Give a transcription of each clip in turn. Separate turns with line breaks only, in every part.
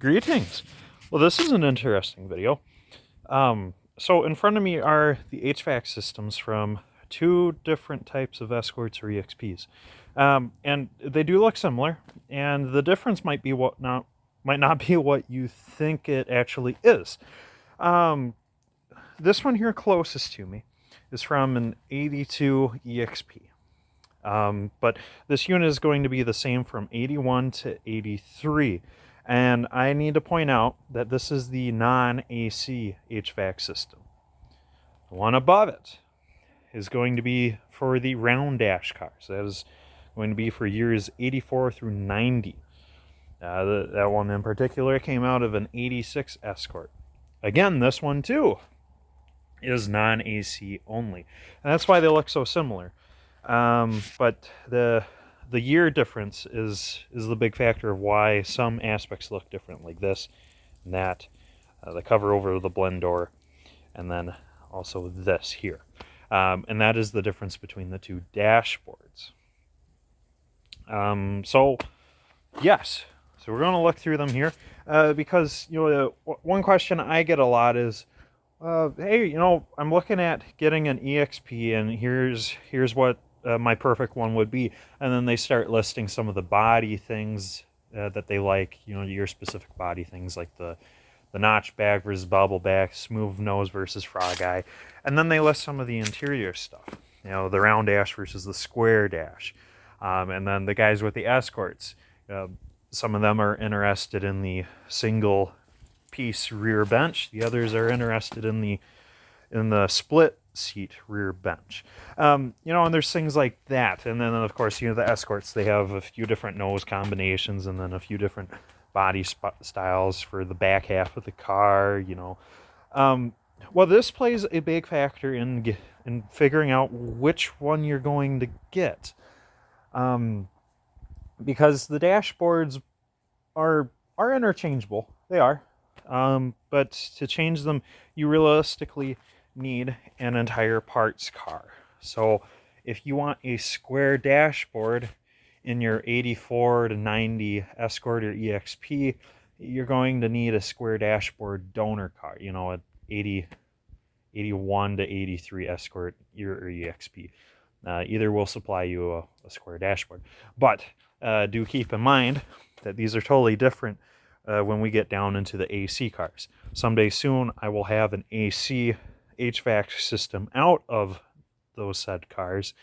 Greetings. Well, this is an interesting video. So in front of me are the HVAC systems from two different types of Escorts or EXPs. And they do look similar, and the difference might not be what you think it actually is. This one here closest to me is from an 82 EXP. But this unit is going to be the same from 81 to 83. And I need to point out that this is the non-AC HVAC system. The one above it is going to be for the round dash cars. That is going to be for years 84 through 90. That one in particular came out of an 86 Escort. Again, this one too is non-AC only. And that's why they look so similar. But the year difference is the big factor of why some aspects look different, like this and that, the cover over the blend door, and then also this here. And that is the difference between the two dashboards. So yes, so we're going to look through them here, because one question I get a lot is, hey, I'm looking at getting an EXP, and here's what my perfect one would be. And then they start listing some of the body things that they like, your specific body things, like the notch back versus bubble back, smooth nose versus frog eye. And then they list some of the interior stuff, the round dash versus the square dash. And then the guys with the Escorts, some of them are interested in the single piece rear bench. The others are interested in the split seat rear bench. And there's things like that. And then of course, the Escorts, they have a few different nose combinations, and then a few different body styles for the back half of the car. Well, this plays a big factor in figuring out which one you're going to get, because the dashboards are interchangeable. They are. But to change them, you realistically need an entire parts car. So if you want a square dashboard in your 84 to 90 Escort or EXP, you're going to need a square dashboard donor car, a 81 to 83 Escort or EXP. Either will supply you a square dashboard. But do keep in mind that these are totally different when we get down into the AC cars. Someday soon, I will have an AC HVAC system out of those said cars,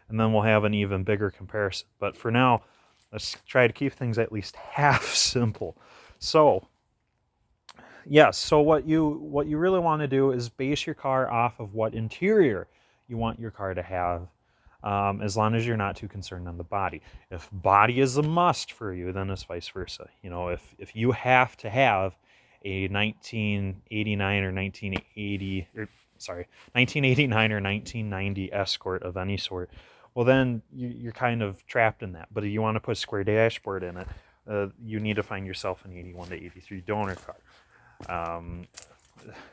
and then we'll have an even bigger comparison. But for now, let's try to keep things at least half simple. So yes, so what you really want to do is base your car off of what interior you want your car to have, as long as you're not too concerned on the body. If body is a must for you, then it's vice versa. If you have to have a 1989 or 1990 Escort of any sort, well, then you're kind of trapped in that. But if you want to put a square dashboard in it, you need to find yourself an 81 to 83 donor car.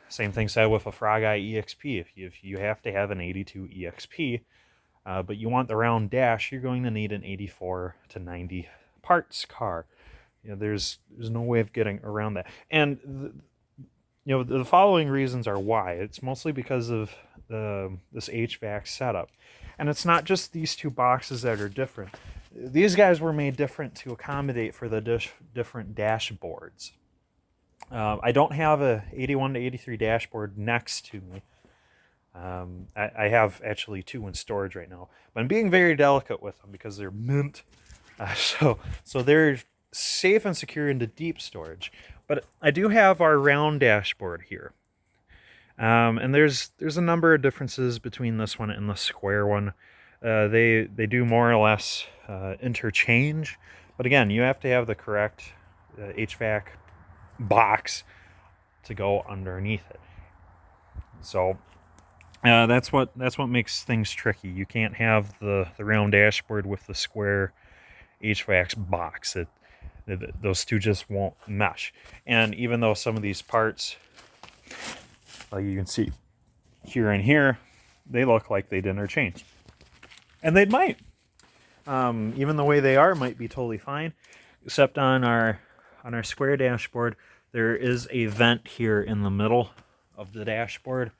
Same thing said with a frog eye EXP. If you have to have an 82 EXP, but you want the round dash, you're going to need an 84 to 90 parts car. There's no way of getting around that. And the following reasons are why. It's mostly because of this HVAC setup. And it's not just these two boxes that are different. These guys were made different to accommodate for the different dashboards. I don't have a 81 to 83 dashboard next to me. I have actually two in storage right now, but I'm being very delicate with them because they're mint. So they're safe and secure into deep storage. But I do have our round dashboard here. And there's a number of differences between this one and the square one. They do more or less interchange, but again, you have to have the correct HVAC box to go underneath it. So that's what makes things tricky. You can't have the round dashboard with the square HVAC box. Those two just won't mesh. And even though some of these parts, like you can see here and here, they look like they'd interchange, and they might. Even the way they are might be totally fine, except on our on our square dashboard, there is a vent here in the middle of the dashboard,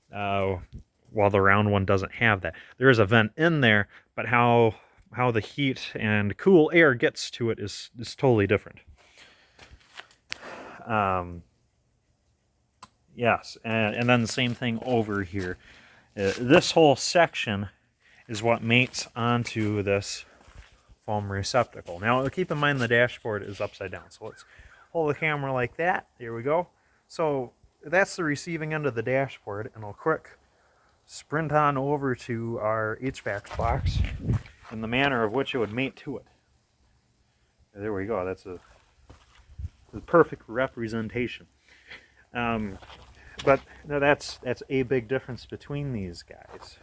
while the round one doesn't have that. There is a vent in there, but how the heat and cool air gets to it is totally different. Yes, and then the same thing over here. This whole section is what mates onto this foam receptacle. Now keep in mind the dashboard is upside down, so let's hold the camera like that. There we go. So that's the receiving end of the dashboard, and I'll quick sprint on over to our HVAC box in the manner of which it would mate to it. There we go. That's a perfect representation. But no, that's a big difference between these guys.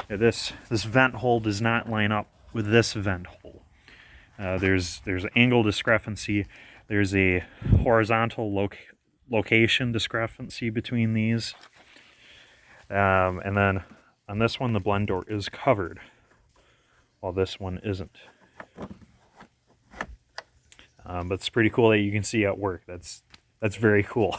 This vent hole does not line up with this vent hole. There's angle discrepancy. There's a horizontal location discrepancy between these. And then on this one, the blend door is covered, while this one isn't. But it's pretty cool that you can see at work. That's very cool.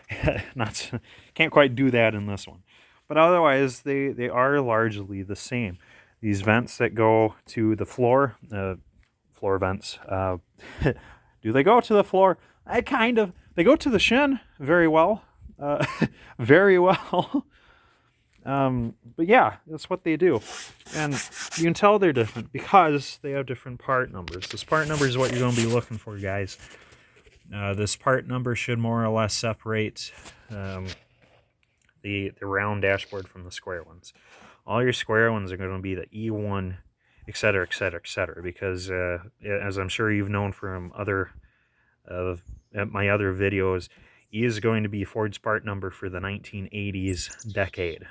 Can't quite do that in this one. But otherwise, they are largely the same. These vents that go to the floor, floor vents, do they go to the floor? They go to the shin very well. Very well. But yeah, that's what they do. And you can tell they're different because they have different part numbers. This part number is what you're going to be looking for, guys. This part number should more or less separate the round dashboard from the square ones. All your square ones are going to be the E1, etc., etc., etc. Because as I'm sure you've known from my other videos, E is going to be Ford's part number for the 1980s decade.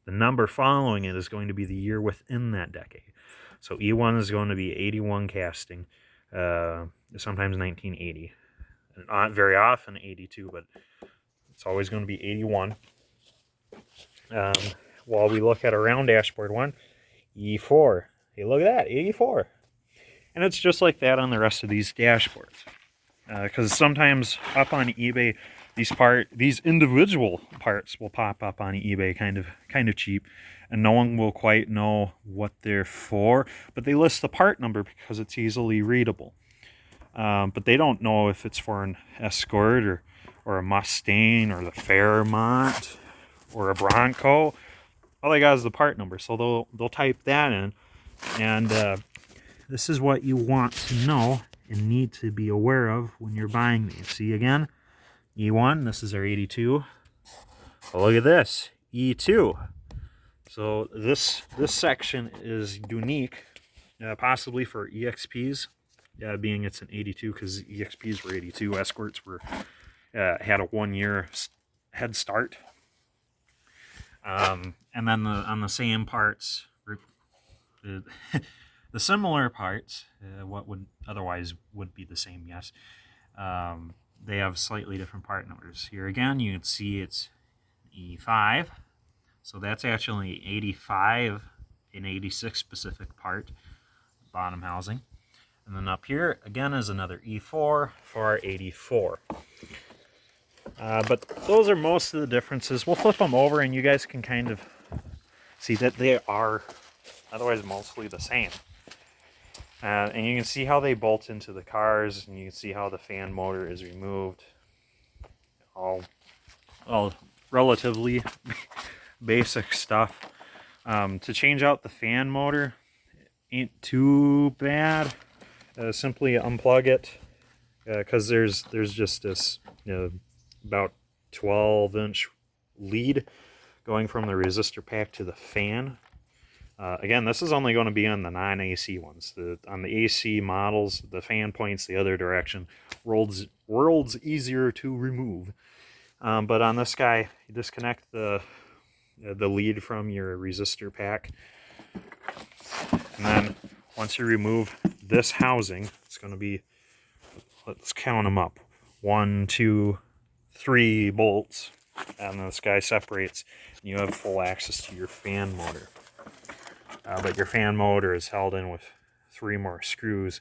The number following it is going to be the year within that decade. So E1 is going to be 81 casting, sometimes 1980. Not very often 82, but it's always going to be 81. While we look at a round dashboard one, E4. Hey, look at that, 84. And it's just like that on the rest of these dashboards. Because sometimes up on eBay, these individual parts will pop up on eBay kind of cheap, and no one will quite know what they're for, but they list the part number because it's easily readable. But they don't know if it's for an Escort or a Mustang or the Fairmont or a Bronco. All they got is the part number, so they'll type that in, and this is what you want to know and need to be aware of when you're buying these. See again, E1, this is our 82. Oh, look at this, E2. So this section is unique, possibly for EXPs, being it's an 82, because EXPs were 82, Escorts had a 1 year head start. And then on the same parts, the similar parts, what would otherwise would be the same, yes, they have slightly different part numbers. Here again, you can see it's E5, so that's actually 85 and 86 specific part, bottom housing. And then up here, again, is another E4 for our 84. But those are most of the differences. We'll flip them over and you guys can kind of see that they are otherwise mostly the same. And you can see how they bolt into the cars, and you can see how the fan motor is removed. All relatively basic stuff. To change out the fan motor ain't too bad. Simply unplug it, because there's just this about 12-inch lead going from the resistor pack to the fan. Again, this is only going to be on the non-AC ones. On the AC models, the fan points the other direction. World's easier to remove. But on this guy, you disconnect the lead from your resistor pack. And then once you remove this housing, it's going to be, let's count them up. 1, 2, 3 bolts. And this guy separates, and you have full access to your fan motor. But your fan motor is held in with 3 more screws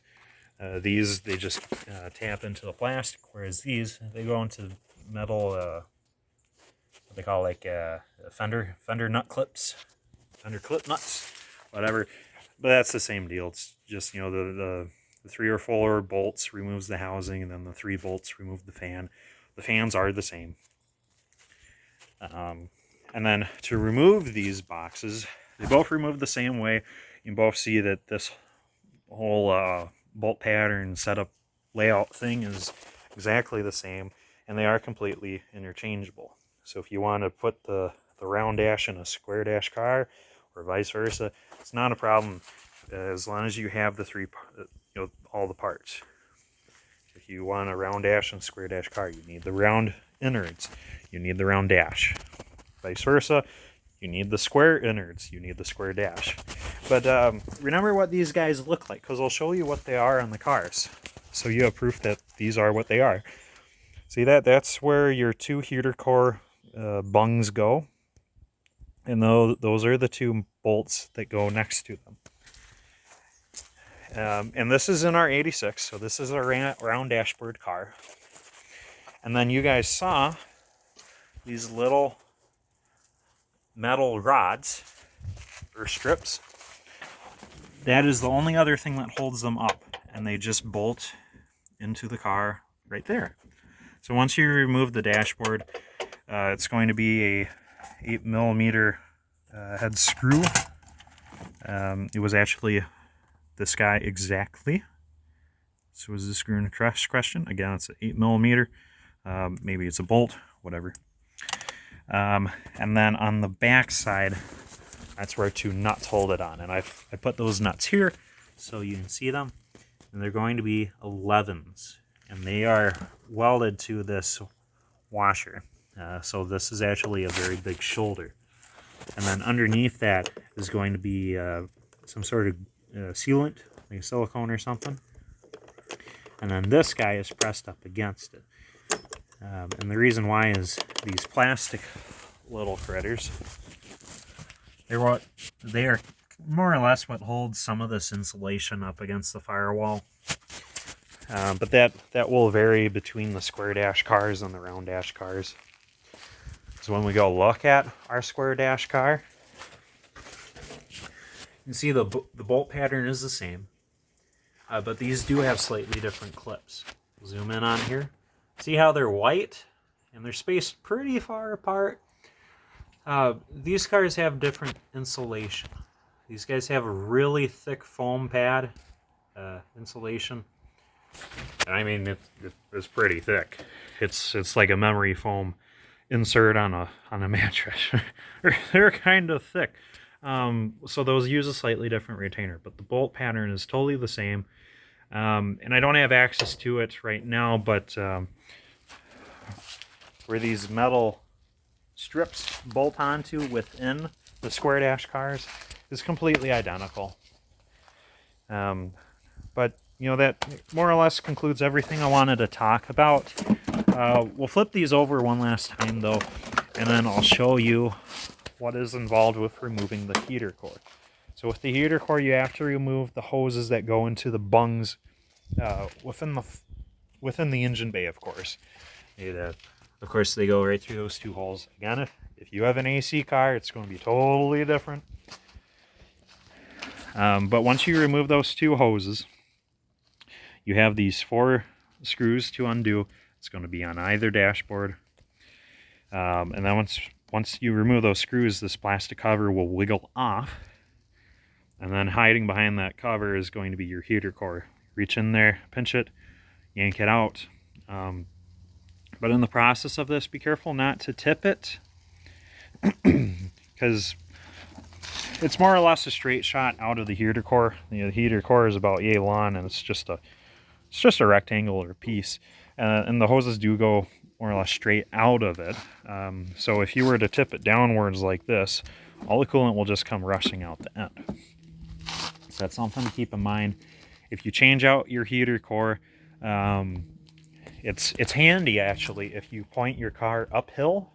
These, they just tap into the plastic, whereas these, they go into metal, what they call like fender nut clips, fender clip nuts, whatever. But that's the same deal. It's just, you know, the 3 or 4 bolts removes the housing, and then the 3 bolts remove the fan. The fans are the same. And then to remove these boxes, they both remove the same way. You can both see that this whole bolt pattern setup layout thing is exactly the same, and they are completely interchangeable. So if you want to put the round dash in a square dash car, or vice versa, it's not a problem, as long as you have the all the parts. If you want a round dash and square dash car, you need the round innards, you need the round dash. Vice versa, you need the square innards, you need the square dash. But remember what these guys look like, because I'll show you what they are on the cars, so you have proof that these are what they are. See that? That's where your 2 heater core bungs go, and those are the 2 bolts that go next to them. And this is in our 86, so this is a round dashboard car. And then you guys saw these little metal rods or strips. That is the only other thing that holds them up, and they just bolt into the car right there. So once you remove the dashboard, it's going to be a 8mm head screw. It was actually this guy exactly. So is the screw in question? Again, it's an 8mm. Maybe it's a bolt, whatever. And then on the back side, that's where 2 nuts hold it on. And I put those nuts here so you can see them. And they're going to be 11s. And they are welded to this washer. So this is actually a very big shoulder. And then underneath that is going to be some sort of sealant, like silicone or something. And then this guy is pressed up against it. And the reason why is these plastic little critters, they are more or less what holds some of this insulation up against the firewall. But that will vary between the square dash cars and the round dash cars. So when we go look at our square dash car, you can see the bolt pattern is the same, but these do have slightly different clips. Zoom in on here. See how they're white and they're spaced pretty far apart? These cars have different insulation. These guys have a really thick foam pad insulation. And I mean, it's pretty thick. It's like a memory foam insert on a mattress. They're kind of thick. So those use a slightly different retainer, but the bolt pattern is totally the same. And I don't have access to it right now, but where these metal strips bolt onto within the square dash cars is completely identical. But you know, that more or less concludes everything I wanted to talk about. We'll flip these over one last time though, and then I'll show you what is involved with removing the heater core. So with the heater core, you have to remove the hoses that go into the bungs within the engine bay, of course. Of course, they go right through those 2 holes. Again, if you have an AC car, it's going to be totally different. But once you remove those 2 hoses, you have these 4 screws to undo. It's going to be on either dashboard. And then once you remove those screws, this plastic cover will wiggle off. And then hiding behind that cover is going to be your heater core. Reach in there, pinch it, yank it out. But in the process of this, be careful not to tip it, because it's more or less a straight shot out of the heater core. The heater core is about yay long, and it's just a rectangular piece. And the hoses do go more or less straight out of it. So if you were to tip it downwards like this, all the coolant will just come rushing out the end. So that's something to keep in mind. If you change out your heater core, it's handy actually if you point your car uphill,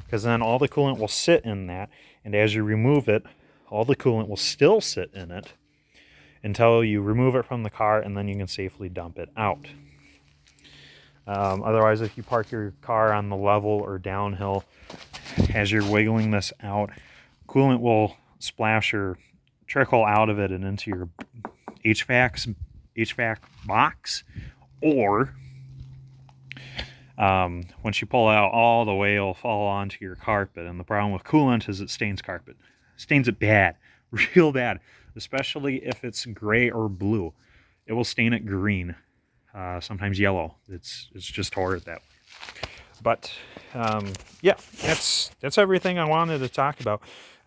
because then all the coolant will sit in that, and as you remove it, all the coolant will still sit in it. until you remove it from the car, and then you can safely dump it out. Otherwise, if you park your car on the level or downhill, as you're wiggling this out, coolant will splash or trickle out of it and into your HVAC box, or once you pull out all the way, it'll fall onto your carpet. And the problem with coolant is it stains carpet. Stains it bad, real bad, especially if it's gray or blue. It will stain it green, sometimes yellow. It's just horrid that way. But yeah, that's everything I wanted to talk about.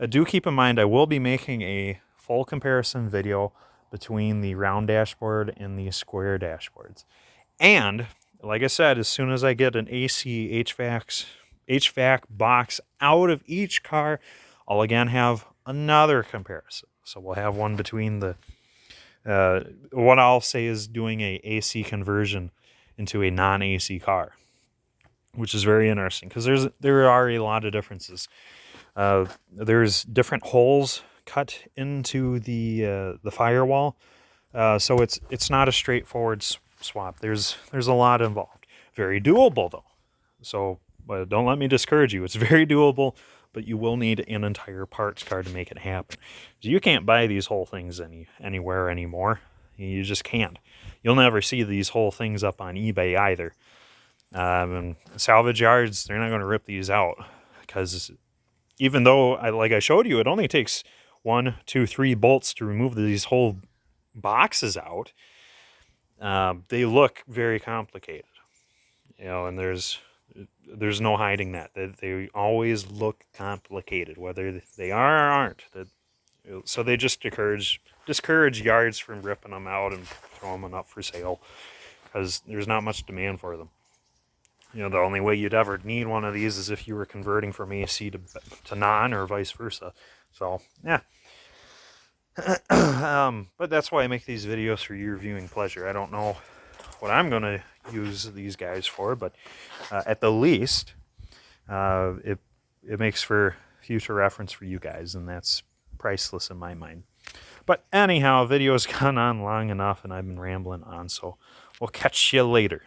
Do keep in mind I will be making a full comparison video between the round dashboard and the square dashboards. And like I said, as soon as I get an AC HVAC box out of each car, I'll again have another comparison. So we'll have one between the what I'll say is doing a AC conversion into a non-AC car, which is very interesting because there are a lot of differences. There's different holes cut into the firewall, so it's not a straightforward swap. There's a lot involved. Very doable though. So don't let me discourage you. It's very doable, but you will need an entire parts car to make it happen. So you can't buy these whole things anywhere anymore. You just can't. You'll never see these whole things up on eBay either. And salvage yards, they're not going to rip these out, because even though, like I showed you, it only takes 1, 2, 3 bolts to remove these whole boxes out. They look very complicated, and there's no hiding that. They always look complicated, whether they are or aren't. So they just discourage yards from ripping them out and throwing them up for sale, because there's not much demand for them. The only way you'd ever need one of these is if you were converting from AC to non, or vice versa. So, yeah. But that's why I make these videos, for your viewing pleasure. I don't know what I'm going to use these guys for, but at the least, it makes for future reference for you guys, and that's priceless in my mind. But anyhow, video's gone on long enough, and I've been rambling on, so we'll catch you later.